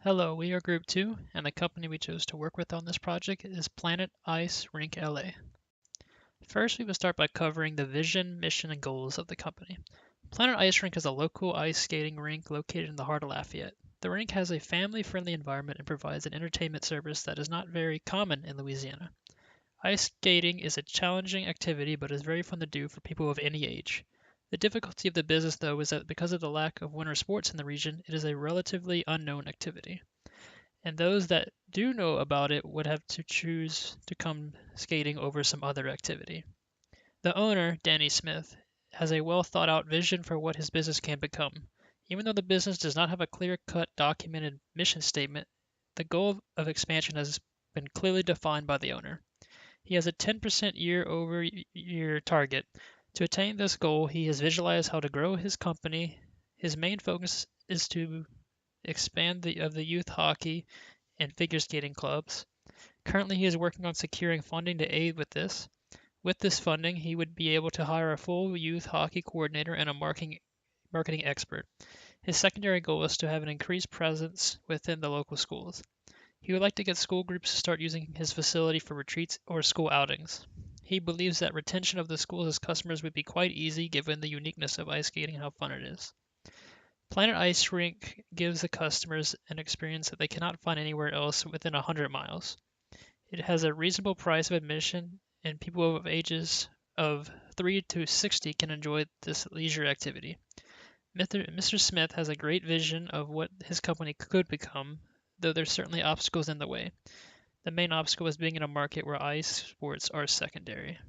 Hello, we are Group 2, and the company we chose to work with on this project is Planet Ice Rink LA. First, we will start by covering the vision, mission, and goals of the company. Planet Ice Rink is a local ice skating rink located in the heart of Lafayette. The rink has a family-friendly environment and provides an entertainment service that is not very common in Louisiana. Ice skating is a challenging activity but is very fun to do for people of any age. The difficulty of the business, though, is that because of the lack of winter sports in the region, it is a relatively unknown activity, and those that do know about it would have to choose to come skating over some other activity. The owner, Danny Smith, has a well thought out vision for what his business can become. Even though the business does not have a clear cut documented mission statement, the goal of expansion has been clearly defined by the owner. He has a 10% year over year target. To attain this goal, he has visualized how to grow his company. His main focus is to expand the youth hockey and figure skating clubs. Currently, he is working on securing funding to aid with this. With this funding, he would be able to hire a full youth hockey coordinator and a marketing expert. His secondary goal is to have an increased presence within the local schools. He would like to get school groups to start using his facility for retreats or school outings. He believes that retention of the schools as customers would be quite easy given the uniqueness of ice skating and how fun it is. Planet Ice Rink gives the customers an experience that they cannot find anywhere else within 100 miles. It has a reasonable price of admission, and people of ages of 3 to 60 can enjoy this leisure activity. Mr. Smith has a great vision of what his company could become, though there's certainly obstacles in the way. The main obstacle is being in a market where ice sports are secondary.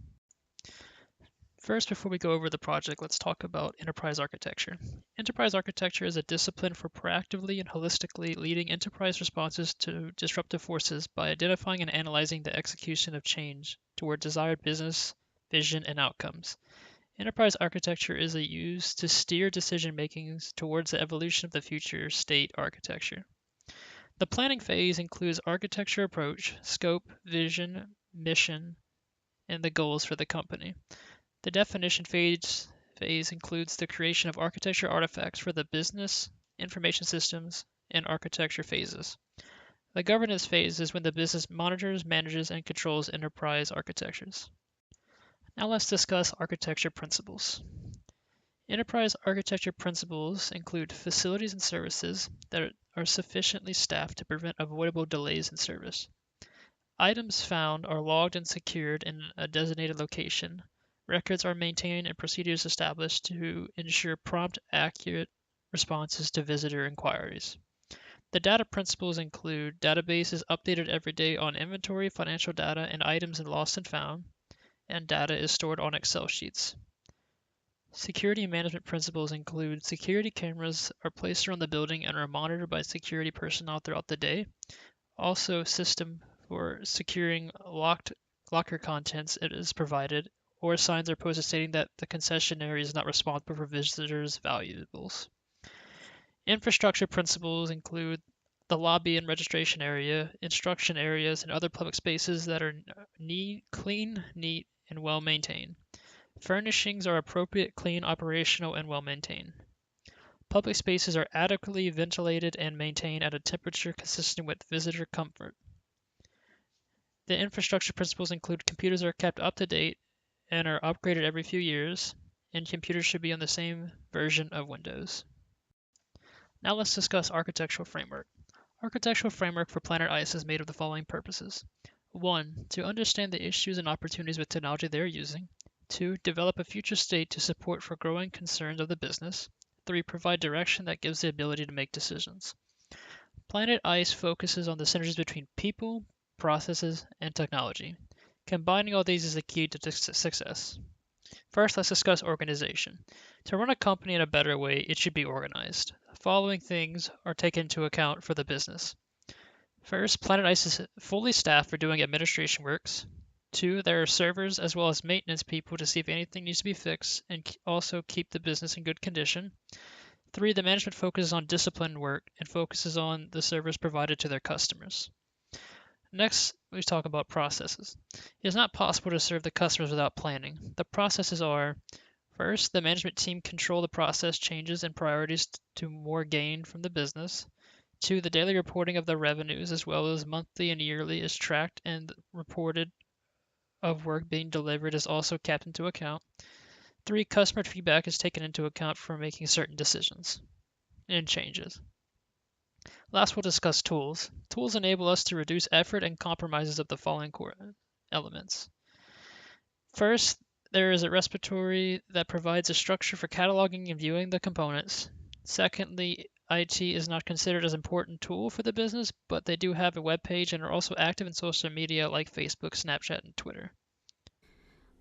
First, before we go over the project, let's talk about enterprise architecture. Enterprise architecture is a discipline for proactively and holistically leading enterprise responses to disruptive forces by identifying and analyzing the execution of change toward desired business, vision, and outcomes. Enterprise architecture is used to steer decision making towards the evolution of the future state architecture. The planning phase includes architecture approach, scope, vision, mission, and the goals for the company. The definition phase includes the creation of architecture artifacts for the business, information systems, and architecture phases. The governance phase is when the business monitors, manages, and controls enterprise architectures. Now let's discuss architecture principles. Enterprise architecture principles include facilities and services that are sufficiently staffed to prevent avoidable delays in service. Items found are logged and secured in a designated location. Records are maintained and procedures established to ensure prompt, accurate responses to visitor inquiries. The data principles include databases updated every day on inventory, financial data, and items in lost and found, and data is stored on Excel sheets. Security management principles include security cameras are placed around the building and are monitored by security personnel throughout the day. Also, a system for securing locker contents is provided, or signs are posted stating that the concessionary is not responsible for visitors' valuables. Infrastructure principles include the lobby and registration area, instruction areas, and other public spaces that are clean, neat, and well maintained. Furnishings are appropriate, clean, operational, and well maintained. Public spaces are adequately ventilated and maintained at a temperature consistent with visitor comfort. The infrastructure principles include computers are kept up to date and are upgraded every few years, and computers should be on the same version of Windows. Now let's discuss architectural framework. Architectural framework for Planet Ice is made of the following purposes. 1. To understand the issues and opportunities with technology they are using. 2. Develop a future state to support for growing concerns of the business. 3. Provide direction that gives the ability to make decisions. Planet Ice focuses on the synergies between people, processes, and technology. Combining all these is the key to success. First, let's discuss organization. To run a company in a better way, it should be organized. The following things are taken into account for the business. First, Planet Ice is fully staffed for doing administration works. 2, there are servers as well as maintenance people to see if anything needs to be fixed and also keep the business in good condition. 3, the management focuses on disciplined work and focuses on the service provided to their customers. Next, we talk about processes. It is not possible to serve the customers without planning. The processes are, first, the management team control the process changes and priorities to more gain from the business. 2, the daily reporting of the revenues as well as monthly and yearly is tracked and reported of work being delivered is also kept into account. 3, customer feedback is taken into account for making certain decisions and changes. Last, we'll discuss tools. Tools enable us to reduce effort and compromises of the following core elements. First, there is a repository that provides a structure for cataloging and viewing the components. Secondly, IT is not considered as an important tool for the business, but they do have a web page and are also active in social media like Facebook, Snapchat, and Twitter.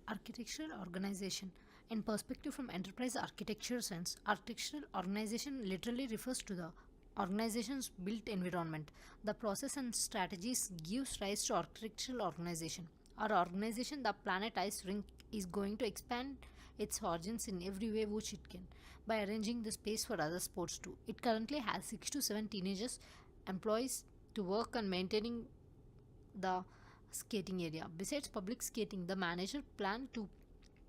Architectural organization. In perspective from enterprise architecture sense, architectural organization literally refers to the organization's built environment. The process and strategies gives rise to architectural organization. Our organization, the Planet Ice Rink, is going to expand its origins in every way which it can by arranging the space for other sports too. It currently has 6 to 7 teenagers employees to work on maintaining the skating area. Besides public skating, the manager planned to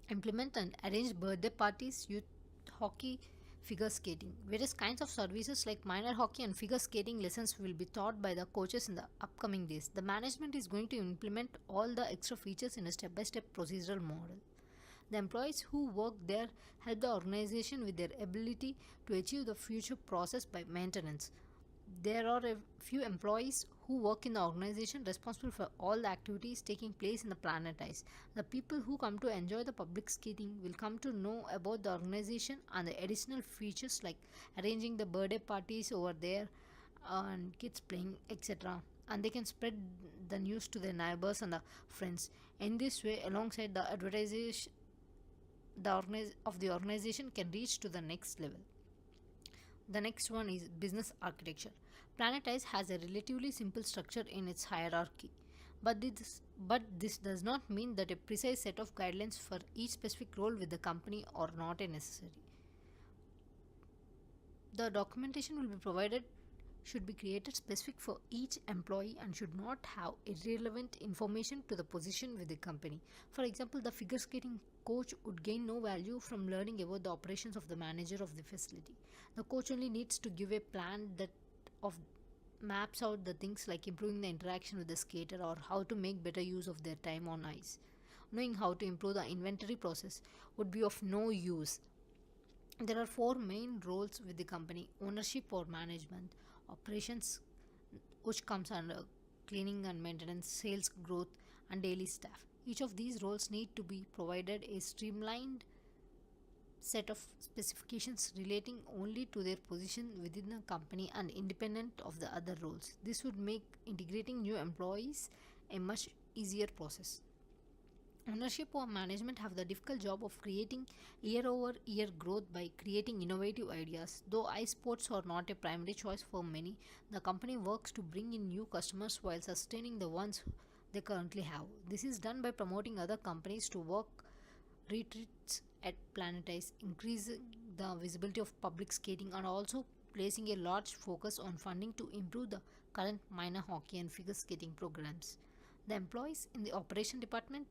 implement and arrange birthday parties, youth hockey, figure skating. Various kinds of services like minor hockey and figure skating lessons will be taught by the coaches in the upcoming days. The management is going to implement all the extra features in a step by step procedural model. The employees who work there help the organization with their ability to achieve the future process by maintenance. There are a few employees who work in the organization responsible for all the activities taking place in the Planet Ice. The people who come to enjoy the public skating will come to know about the organization and the additional features like arranging the birthday parties over there and kids playing, etc. And they can spread the news to their neighbors and the friends. In this way, alongside the advertising, the organization can reach to the next level. The next one is business architecture. Planetize has a relatively simple structure in its hierarchy, but this does not mean that a precise set of guidelines for each specific role with the company are not a necessary. The documentation will be provided should be created specific for each employee and should not have irrelevant information to the position with the company. For example, the figure skating coach would gain no value from learning about the operations of the manager of the facility. The coach only needs to give a plan that of maps out the things like improving the interaction with the skater or how to make better use of their time on ice. Knowing how to improve the inventory process would be of no use. There are four main roles with the company: ownership or management, operations, which comes under cleaning and maintenance, sales, growth, and daily staff. Each of these roles need to be provided a streamlined set of specifications relating only to their position within the company and independent of the other roles. This would make integrating new employees a much easier process. Ownership or management have the difficult job of creating year over year growth by creating innovative ideas. Though ice sports are not a primary choice for many, the company works to bring in new customers while sustaining the ones they currently have. This is done by promoting other companies to work retreats at Planet Ice, increasing the visibility of public skating, and also placing a large focus on funding to improve the current minor hockey and figure skating programs. The employees in the operation department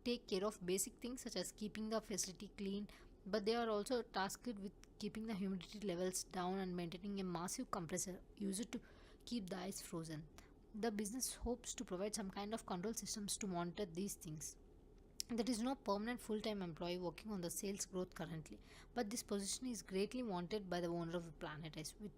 take care of basic things such as keeping the facility clean, but they are also tasked with keeping the humidity levels down and maintaining a massive compressor used to keep the ice frozen. The business hopes to provide some kind of control systems to monitor these things. There is no permanent full time employee working on the sales growth currently, but this position is greatly wanted by the owner of the Planet Ice. With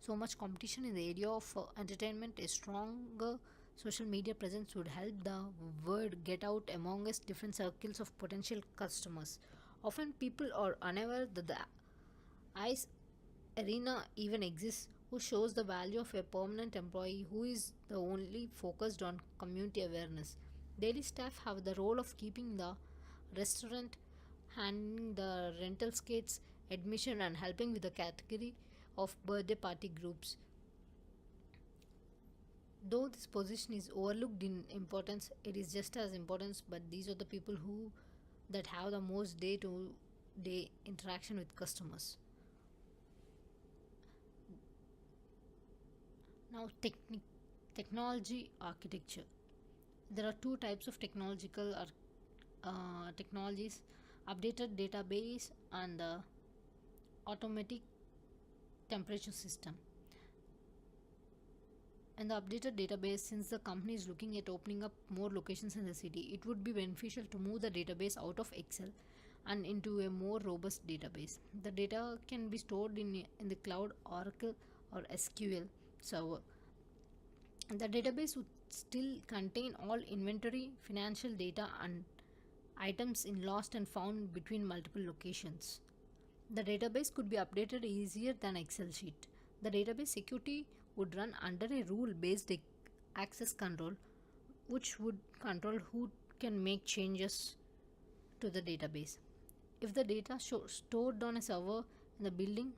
so much competition in the area of entertainment, a stronger social media presence would help the word get out among us different circles of potential customers. Often people are unaware that the ice arena even exists, who shows the value of a permanent employee who is the only focused on community awareness. Daily staff have the role of keeping the restaurant, handling the rental skates, admission, and helping with the category of birthday party groups. Though this position is overlooked in importance, it is just as important, but these are the people who that have the most day to day interaction with customers. Now, technology architecture. There are two types of technologies: updated database and the automatic temperature system. And the updated database, since the company is looking at opening up more locations in the city, it would be beneficial to move the database out of Excel and into a more robust database. The data can be stored in the cloud, Oracle, or SQL server. The database would still contain all inventory, financial data, and items in lost and found between multiple locations. The database could be updated easier than Excel sheet. The database security would run under a rule-based access control, which would control who can make changes to the database. If the data stored on a server in the building,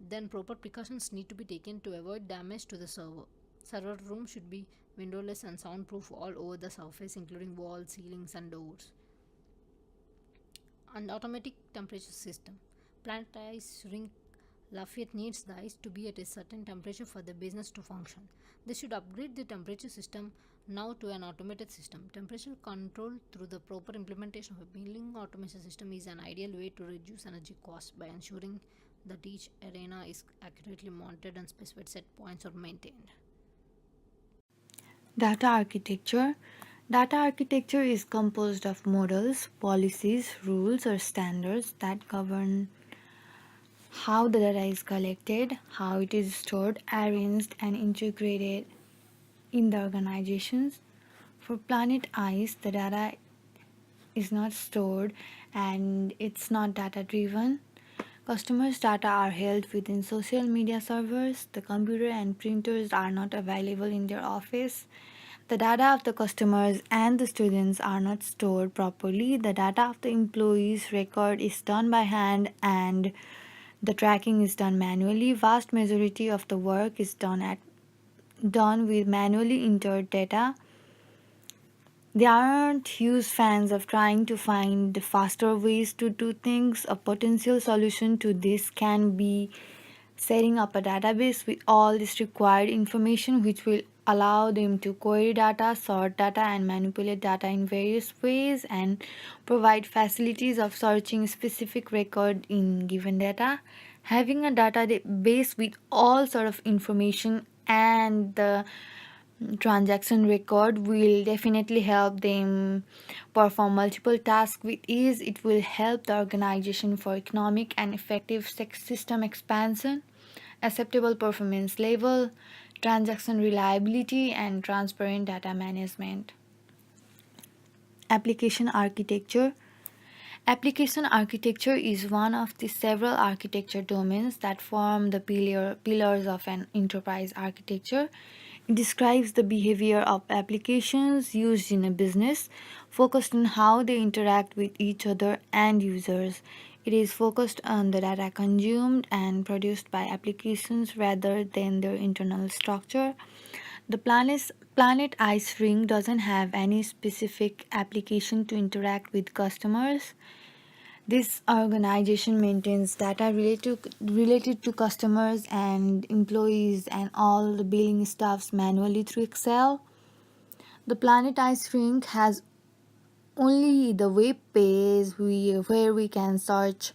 then proper precautions need to be taken to avoid damage to the server. Server room should be windowless and soundproof all over the surface, including walls, ceilings, and doors. And automatic temperature system. Plant ice rink Lafayette needs the ice to be at a certain temperature for the business to function. They should upgrade the temperature system now to an automated system. Temperature control through the proper implementation of a building automation system is an ideal way to reduce energy costs by ensuring that each arena is accurately monitored and specified set points are maintained. Data architecture. Data architecture is composed of models, policies, rules, or standards that govern how the data is collected, how it is stored, arranged, and integrated in the organizations. For Planet Ice, the data is not stored and it's not data driven. Customers' data are held within social media servers. The computer and printers are not available in their office. The data of the customers and the students are not stored properly. The data of the employees' record is done by hand and the tracking is done manually. Vast majority of the work is done with manually entered data. They aren't huge fans of trying to find faster ways to do things. A potential solution to this can be setting up a database with all this required information, which will allow them to query data, sort data, and manipulate data in various ways and provide facilities of searching specific record in given data. Having a database with all sort of information and the transaction record will definitely help them perform multiple tasks with ease. It will help the organization for economic and effective system expansion, acceptable performance level, transaction reliability, and transparent data management. Application architecture. Application architecture is one of the several architecture domains that form the pillars of an enterprise architecture. It describes the behavior of applications used in a business, focused on how they interact with each other and users. It is focused on the data consumed and produced by applications rather than their internal structure. The Planet Ice Ring doesn't have any specific application to interact with customers. This organization maintains data related to customers and employees and all the billing staffs manually through Excel. The Planet Ice Ring has only the web page where we can search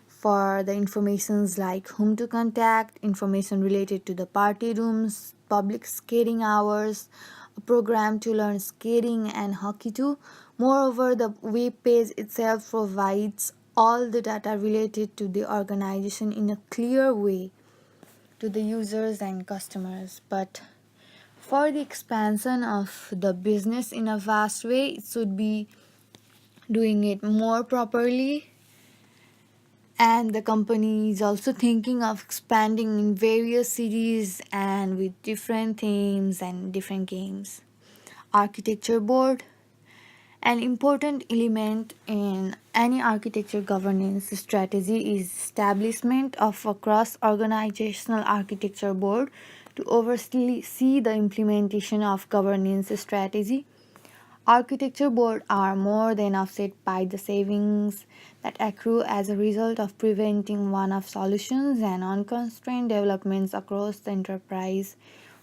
for the informations like whom to contact, information related to the party rooms, public skating hours, a program to learn skating and hockey too. Moreover, the web page itself provides all the data related to the organization in a clear way to the users and customers. But for the expansion of the business in a vast way, it should be doing it more properly, and the company is also thinking of expanding in various cities and with different themes and different games. Architecture board. An important element in any architecture governance strategy is establishment of a cross-organizational architecture board to oversee the implementation of governance strategy. Architecture boards are more than offset by the savings that accrue as a result of preventing one-off solutions and unconstrained developments across the enterprise,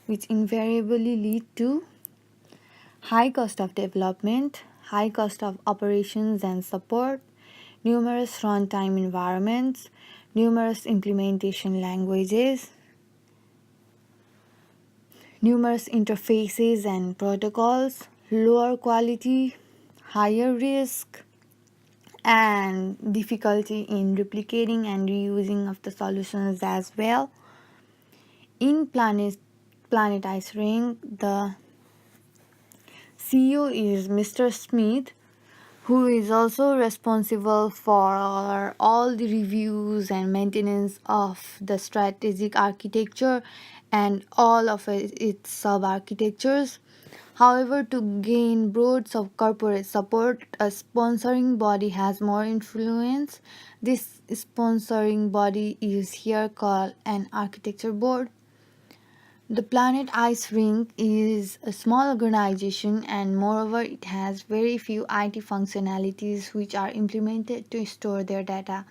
which invariably lead to high cost of development, high cost of operations and support, numerous runtime environments, numerous implementation languages, numerous interfaces and protocols, lower quality, higher risk, and difficulty in replicating and reusing of the solutions as well. In Planet Ice Ring, the CEO is Mr. Smith, who is also responsible for all the reviews and maintenance of the strategic architecture and all of its sub-architectures. However, to gain broad corporate support, a sponsoring body has more influence. This sponsoring body is here called an architecture board. The Planet Ice Ring is a small organization, and moreover it has very few IT functionalities which are implemented to store their data.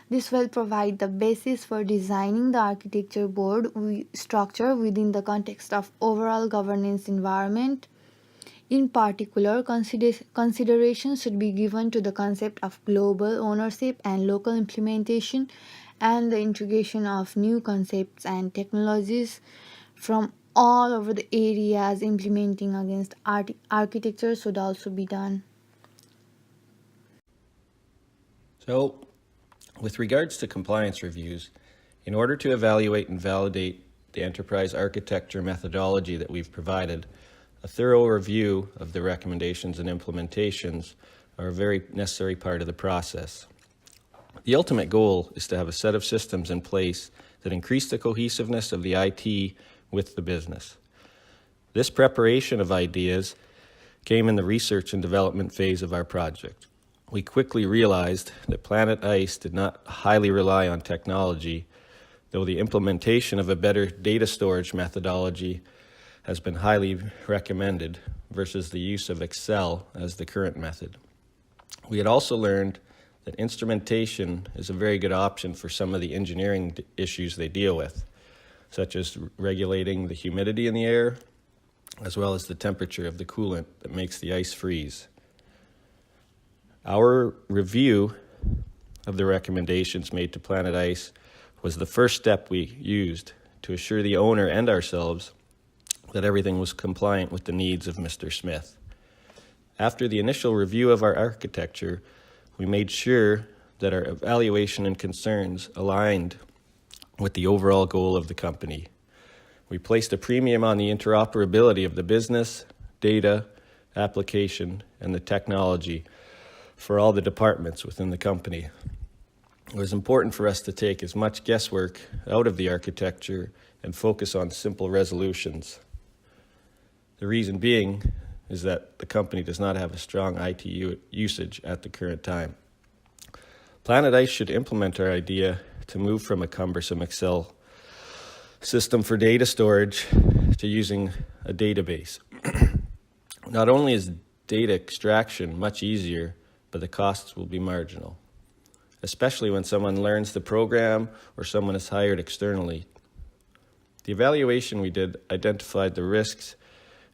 This will provide the basis for designing the architecture board structure within the context of overall governance environment. In particular, consideration should be given to the concept of global ownership and local implementation, and the integration of new concepts and technologies from all over the areas implementing against architecture should also be done. So, with regards to compliance reviews, in order to evaluate and validate the enterprise architecture methodology that we've provided, a thorough review of the recommendations and implementations are a very necessary part of the process. The ultimate goal is to have a set of systems in place that increase the cohesiveness of the IT with the business. This preparation of ideas came in the research and development phase of our project. We quickly realized that Planet Ice did not highly rely on technology, though the implementation of a better data storage methodology has been highly recommended versus the use of Excel as the current method. We had also learned that instrumentation is a very good option for some of the engineering issues they deal with, such as regulating the humidity in the air, as well as the temperature of the coolant that makes the ice freeze. Our review of the recommendations made to Planet Ice was the first step we used to assure the owner and ourselves that everything was compliant with the needs of Mr. Smith. After the initial review of our architecture, we made sure that our evaluation and concerns aligned with the overall goal of the company. We placed a premium on the interoperability of the business, data, application, and the technology for all the departments within the company. It was important for us to take as much guesswork out of the architecture and focus on simple resolutions. The reason being is that the company does not have a strong IT usage at the current time. Planet Ice should implement our idea to move from a cumbersome Excel system for data storage to using a database. Not only is data extraction much easier, but the costs will be marginal, especially when someone learns the program or someone is hired externally. The evaluation we did identified the risks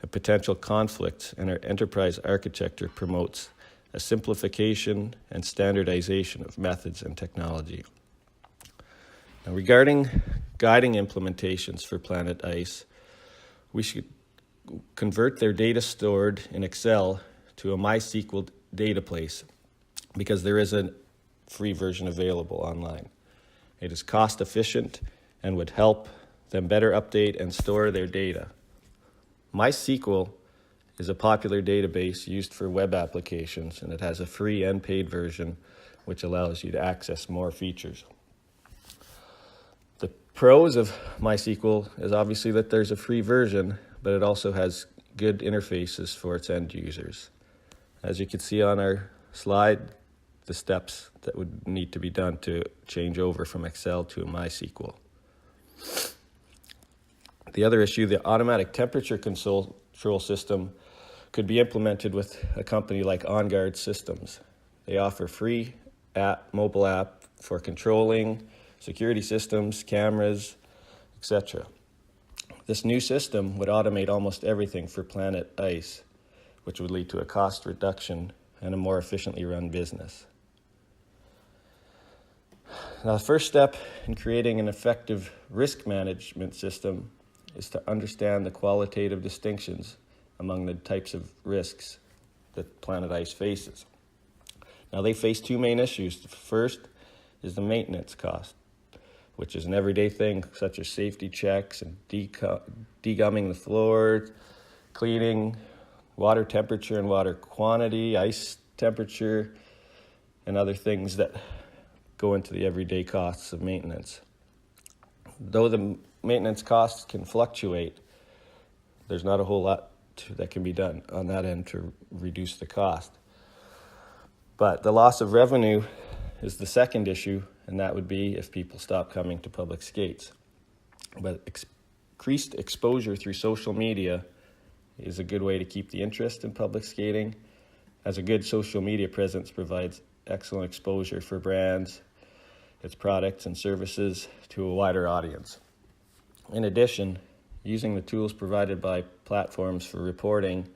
and potential conflicts, and our enterprise architecture promotes a simplification and standardization of methods and technology. Now, regarding guiding implementations for Planet Ice, we should convert their data stored in Excel to a MySQL data place because there is a free version available online. It is cost efficient and would help them better update and store their data. MySQL is a popular database used for web applications, and it has a free and paid version which allows you to access more features. The pros of MySQL is obviously that there's a free version, but it also has good interfaces for its end users. As you can see on our slide, the steps that would need to be done to change over from Excel to MySQL. The other issue, the automatic temperature control system, could be implemented with a company like OnGuard Systems. They offer free mobile app for controlling security systems, cameras, etc. This new system would automate almost everything for Planet Ice, which would lead to a cost reduction and a more efficiently run business. Now, the first step in creating an effective risk management system is to understand the qualitative distinctions among the types of risks that Planet Ice faces. Now, they face two main issues. The first is the maintenance cost, which is an everyday thing, such as safety checks and degumming the floor, cleaning, water temperature and water quantity, ice temperature, and other things that go into the everyday costs of maintenance. Though the maintenance costs can fluctuate, there's not a whole lot that can be done on that end to reduce the cost. But the loss of revenue is the second issue, and that would be if people stop coming to public skates. But increased exposure through social media is a good way to keep the interest in public skating, as a good social media presence provides excellent exposure for brands, its products and services to a wider audience. In addition, using the tools provided by platforms for reporting,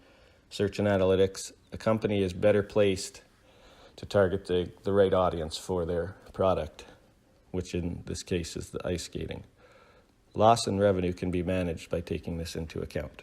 search and analytics, a company is better placed to target the right audience for their product, which in this case is the ice skating. Loss in revenue can be managed by taking this into account.